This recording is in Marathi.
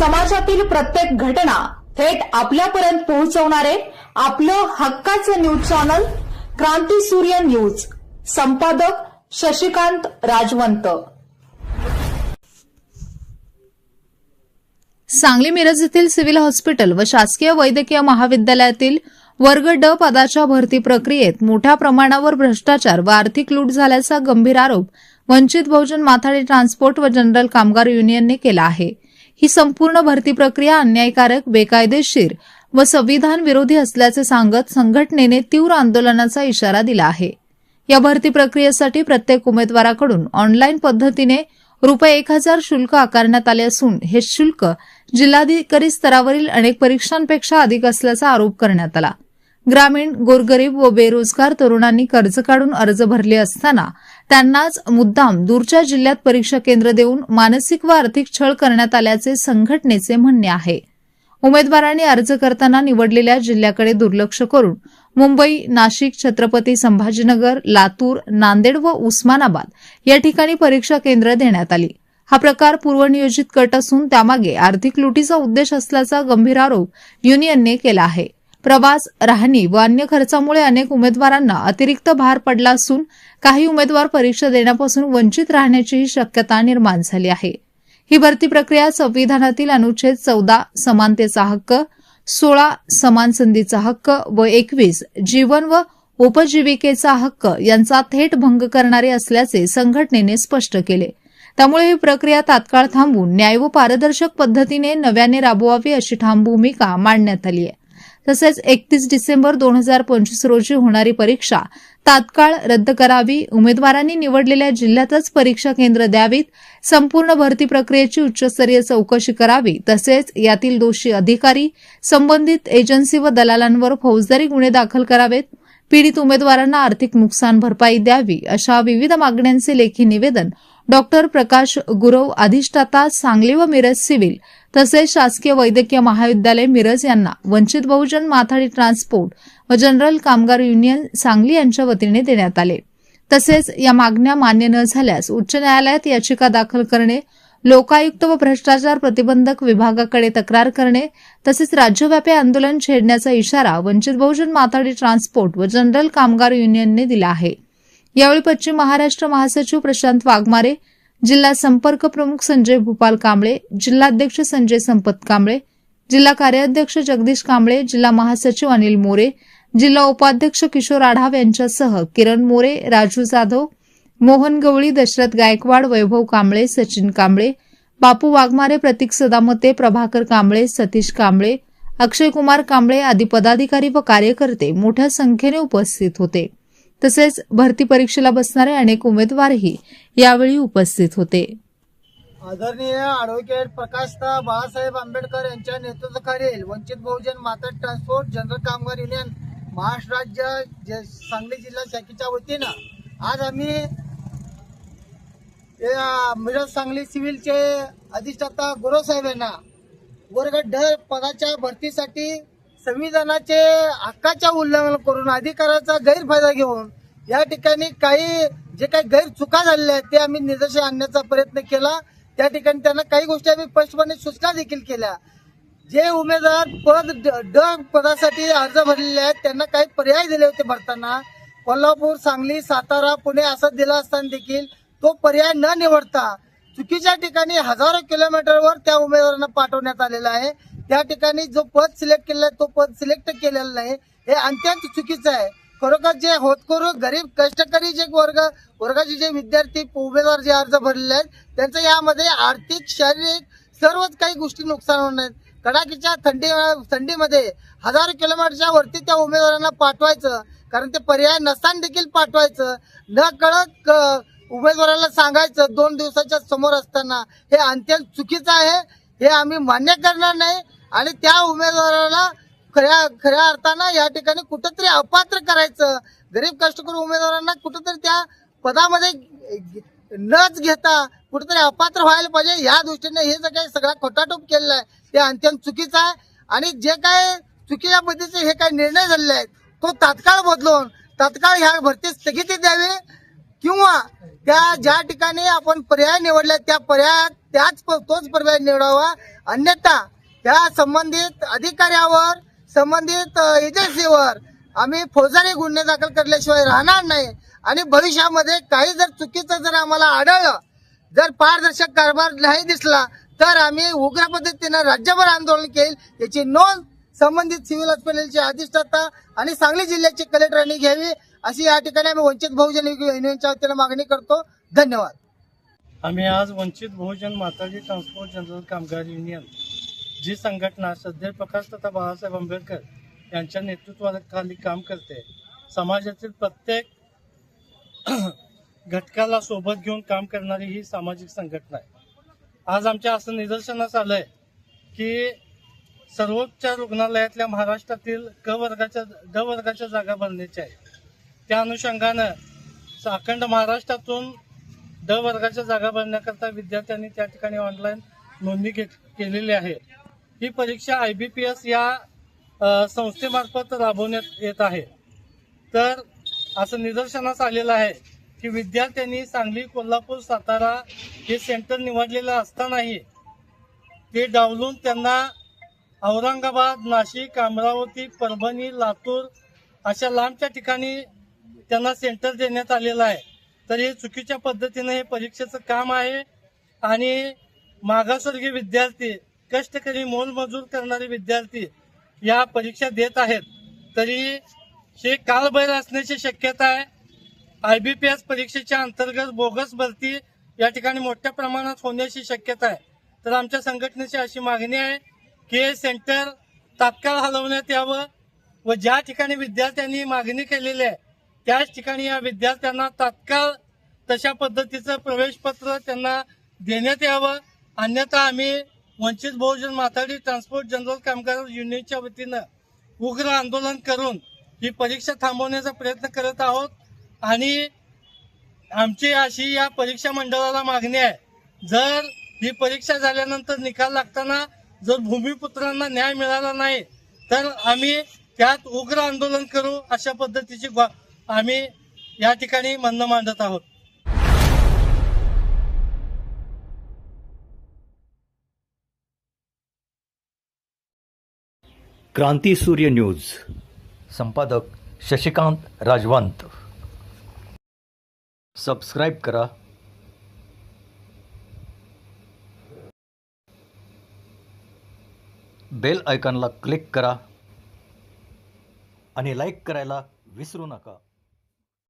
समाजातील प्रत्येक घटना थेट आपल्यापर्यंत पोहोचवणारे आपलं हक्काचं न्यूज चॅनल क्रांती सूर्य न्यूज. संपादक शशिकांत राजवंत. सांगली मिरज येथील सिव्हिल हॉस्पिटल व शासकीय वैद्यकीय महाविद्यालयातील वर्ग ड पदाच्या भरती प्रक्रियेत मोठ्या प्रमाणावर भ्रष्टाचार व आर्थिक लूट झाल्याचा गंभीर आरोप वंचित बहुजन माथाडी ट्रान्सपोर्ट व जनरल कामगार युनियनने केला आहे. ही संपूर्ण भरती प्रक्रिया अन्यायकारक, बेकायदेशीर व संविधान विरोधी असल्याचे सांगत संघटनेने तीव्र आंदोलनाचा इशारा दिला आहे. या भरती प्रक्रियेसाठी प्रत्येक उमेदवाराकडून ऑनलाईन पद्धतीने ₹1000 शुल्क आकारण्यात आले असून हे शुल्क जिल्हाधिकारी स्तरावरील अनेक परीक्षांपेक्षा अधिक असल्याचा आरोप करण्यात आला. ग्रामीण, गोरगरीब व बेरोजगार तरुणांनी कर्ज काढून अर्ज भरले असताना त्यांनाच मुद्दाम दूरच्या जिल्ह्यात परीक्षा केंद्र देऊन मानसिक व आर्थिक छळ करण्यात आल्याचे संघटनेचे म्हणणे आहे. उमेदवारांनी अर्ज करताना निवडलेल्या जिल्ह्याकडे दुर्लक्ष करून मुंबई, नाशिक, छत्रपती संभाजीनगर, लातूर, नांदेड व उस्मानाबाद या ठिकाणी परीक्षा केंद्र देण्यात आली. हा प्रकार पूर्वनियोजित कट असून त्यामागे आर्थिक लुटीचा उद्देश असल्याचा गंभीर आरोप युनियनने केला आहे. प्रवास, राहणी व अन्य खर्चामुळे अनेक उमेदवारांना अतिरिक्त भार पडला असून काही उमेदवार परीक्षा देण्यापासून वंचित राहण्याचीही शक्यता निर्माण झाली आहे. ही भरती प्रक्रिया संविधानातील अनुच्छेद 14 समानतेचा हक्क, 16 समान संधीचा हक्क व 21 जीवन व उपजीविकेचा हक्क यांचा थेट भंग करणारी असल्याचे संघटनेने स्पष्ट केले. त्यामुळे ही प्रक्रिया तात्काळ थांबवून न्याय व पारदर्शक पद्धतीने नव्याने राबवावी अशी ठाम भूमिका मांडण्यात आली आहे. तसेच 31 डिसेंबर 2025 रोजी होणारी परीक्षा तात्काळ रद्द करावी, उमेदवारांनी निवडलेल्या जिल्ह्यातच परीक्षा केंद्र द्यावीत, संपूर्ण भरती प्रक्रियेची उच्चस्तरीय चौकशी करावी, तसेच यातील दोषी अधिकारी, संबंधित एजन्सी व दलालांवर फौजदारी गुन्हे दाखल करावेत, पीडित उमेदवारांना आर्थिक नुकसान भरपाई द्यावी अशा विविध मागण्यांचे लेखी निवेदन डॉक्टर प्रकाश गुरव, अधिष्ठाता सांगली व मिरज सिव्हिल तसेच शासकीय वैद्यकीय महाविद्यालय मिरज यांना वंचित बहुजन माथाडी ट्रान्सपोर्ट व जनरल कामगार युनियन सांगली यांच्या वतीने देण्यात आले. तसेच या मागण्या मान्य न झाल्यास उच्च न्यायालयात याचिका दाखल करणे, लोकायुक्त व भ्रष्टाचार प्रतिबंधक विभागाकडे तक्रार करणे तसेच राज्यव्यापी आंदोलन छेडण्याचा इशारा वंचित बहुजन माथाडी ट्रान्सपोर्ट व जनरल कामगार युनियनने दिला आहे. यावेळी पश्चिम महाराष्ट्र महासचिव प्रशांत वाघमारे, जिल्हा संपर्क प्रमुख संजय भूपाल कांबळे, जिल्हाध्यक्ष संजय संपत कांबळे, जिल्हा कार्याध्यक्ष जगदीश कांबळे, जिल्हा महासचिव अनिल मोरे, जिल्हा उपाध्यक्ष किशोर आढाव यांच्यासह किरण मोरे, राजू जाधव, मोहन गवळी, दशरथ गायकवाड, वैभव कांबळे, सचिन कांबळे, बापू वाघमारे, प्रतीक सदामते, प्रभाकर कांबळे, सतीश कांबळे, अक्षय कुमार कांबळे आदी पदाधिकारी व कार्यकर्ते मोठ्या संख्येने उपस्थित होते. तसेच भरती परीक्षेला बसणारे अनेक उमेदवारही यावेळी उपस्थित होते. आदरणीय ॲडव्होकेट प्रकाशदा बाळासाहेब आंबेडकर यांच्या नेतृत्वाखालील वंचित बहुजन माथाडी ट्रान्सपोर्ट जनरल कामगार युनियन महाराष्ट्र राज्य सांगली जिल्हा शाखेच्या वतीनं आज आम्ही मिरज सांगली सिव्हिलचे अधिष्ठाता गुरव साहेब यांना वर्ग ड पदाच्या भरतीसाठी संविधानाचे हक्काच्या उल्लंघन करून अधिकाराचा गैरफायदा घेऊन या ठिकाणी जे काही गैरचुका झालेल्या आहेत ते आम्ही निदर्शनास आणण्याचा प्रयत्न केला. त्या ठिकाणी त्यांना काही गोष्टी आम्ही स्पष्टपणे सूचना देखील केल्या. जे उमेदवार पद ड पदासाठी अर्ज भरलेले आहेत त्यांना काही पर्याय दिले होते भरताना. कोल्हापूर, सांगली, सातारा, पुणे असं दिला असताना देखील तो पर्याय न निवडता चुकीच्या ठिकाणी हजारो किलोमीटरवर त्या उमेदवारांना पाठवण्यात आलेला आहे. त्या ठिकाणी जो पद सिलेक्ट केलेला आहे तो पद सिलेक्ट केलेला नाही, हे अत्यंत चुकीचं आहे. खरोखर जे होतकरू गरीब कष्टकरी जे वर्गाचे जे विद्यार्थी उमेदवार जे अर्ज भरलेले आहेत त्यांचं यामध्ये आर्थिक, शारीरिक सर्वच काही गोष्टी नुकसान होणार आहेत. कडाकीच्या थंडीमध्ये हजारो किलोमीटरच्या वरती त्या उमेदवारांना पाठवायचं, कारण ते पर्याय नसताना देखील पाठवायचं, न कळत उमेदवाराला सांगायचं 2 दिवसाच्या समोर असताना, हे अत्यंत चुकीचं आहे. हे आम्ही मान्य करणार नाही आणि त्या उमेदवाराला खऱ्या अर्थानं या ठिकाणी कुठंतरी अपात्र करायचं. गरीब कष्टकरी उमेदवारांना कुठंतरी त्या पदामध्ये नच घेता कुठंतरी अपात्र व्हायला पाहिजे, या दृष्टीने हे जे काही सगळा खोटाटोप केलेला आहे ते अत्यंत चुकीचं आहे. आणि जे काही चुकीच्या पद्धतीचे हे काही निर्णय झालेले आहेत तो तात्काळ बदलून तात्काळ ह्या भरती स्थगिती द्यावी किंवा त्या ज्या ठिकाणी आपण पर्याय निवडले त्या पर्यायात तोच पर्याय निवडावा. अन्यथा त्या संबंधित अधिकाऱ्यावर, संबंधित एजन्सीवर आम्ही फौजदारी गुन्हे दाखल करल्याशिवाय राहणार नाही. आणि भविष्यामध्ये काही जर चुकीचं जर आम्हाला आढळलं, जर पारदर्शक कारभार नाही दिसला, तर आम्ही उग्र पद्धतीनं राज्यभर आंदोलन केल. याची नोंद संबंधित सिव्हिल हॉस्पिटलचे अधिष्ठाता आणि सांगली जिल्ह्याचे कलेक्टरांनी घ्यावी, अशी या ठिकाणी आम्ही वंचित बहुजन युनियनच्या वतीनं मागणी करतो. धन्यवाद. आम्ही आज वंचित बहुजन माताजी ट्रान्सपोर्ट जनरल कामगार युनियन, जी संघटना श्रद्धेय प्रकाश तथा बाळासाहेब आंबेडकर यांच्या नेतृत्वाखाली काम करते, समाजातील प्रत्येक घटकाला सोबत घेऊन काम करणारी ही सामाजिक संघटना आहे. आज आमच्या असं निदर्शनास आलंय की सर्वोच्च रुग्णालयातल्या महाराष्ट्रातील ड वर्गाच्या जागा भरण्याच्या आहेत. त्या अनुषंगानं अखंड महाराष्ट्रातून ड वर्गाच्या जागा भरण्याकरता विद्यार्थ्यांनी त्या ठिकाणी ऑनलाईन नोंदणी केलेली आहे. ही परीक्षा IBPS या संस्थेमार्फत राबवण्यात येत आहे. तर असं निदर्शनास आलेलं आहे की विद्यार्थ्यांनी सांगली, कोल्हापूर, सातारा हे सेंटर निवडलेलं असतानाही ते डावलून त्यांना औरंगाबाद, नाशिक, अमरावती, परभणी, लातूर अशा लांबच्या ठिकाणी त्यांना सेंटर देण्यात आलेलं आहे. तर हे चुकीच्या पद्धतीनं हे परीक्षेचं काम आहे. आणि मागासवर्गीय विद्यार्थी, कष्टकरी, मोलमजूर करणारे विद्यार्थी या परीक्षा देत आहेत. तरी हे कालबैर असण्याची शक्यता आहे. IBPS परीक्षेच्या अंतर्गत बोगस भरती या ठिकाणी मोठ्या प्रमाणात होण्याची शक्यता आहे. तर आमच्या संघटनेची अशी मागणी आहे की हे सेंटर तात्काळ हलवण्यात यावं व ज्या ठिकाणी विद्यार्थ्यांनी मागणी केलेली आहे त्याच ठिकाणी या विद्यार्थ्यांना तात्काळ तशा पद्धतीचं प्रवेशपत्र त्यांना देण्यात यावं. अन्यथा आम्ही वंचित बहुजन माथाडी ट्रान्सपोर्ट जनरल कामगार युनियनच्या वतीनं उग्र आंदोलन करून ही परीक्षा थांबवण्याचा प्रयत्न करत आहोत. आणि आमची अशी या परीक्षा मंडळाला मागणी आहे, जर ही परीक्षा झाल्यानंतर निकाल लागताना जर भूमिपुत्रांना न्याय मिळाला नाही तर आम्ही त्यात उग्र आंदोलन करू, अशा पद्धतीची आम्ही या ठिकाणी म्हणणं मांडत आहोत. क्रांती सूर्य न्यूज, संपादक शशिकांत राजवंत. सबस्क्राईब करा, बेल आयकॉनला क्लिक करा आणि लाईक करायला विसरू नका.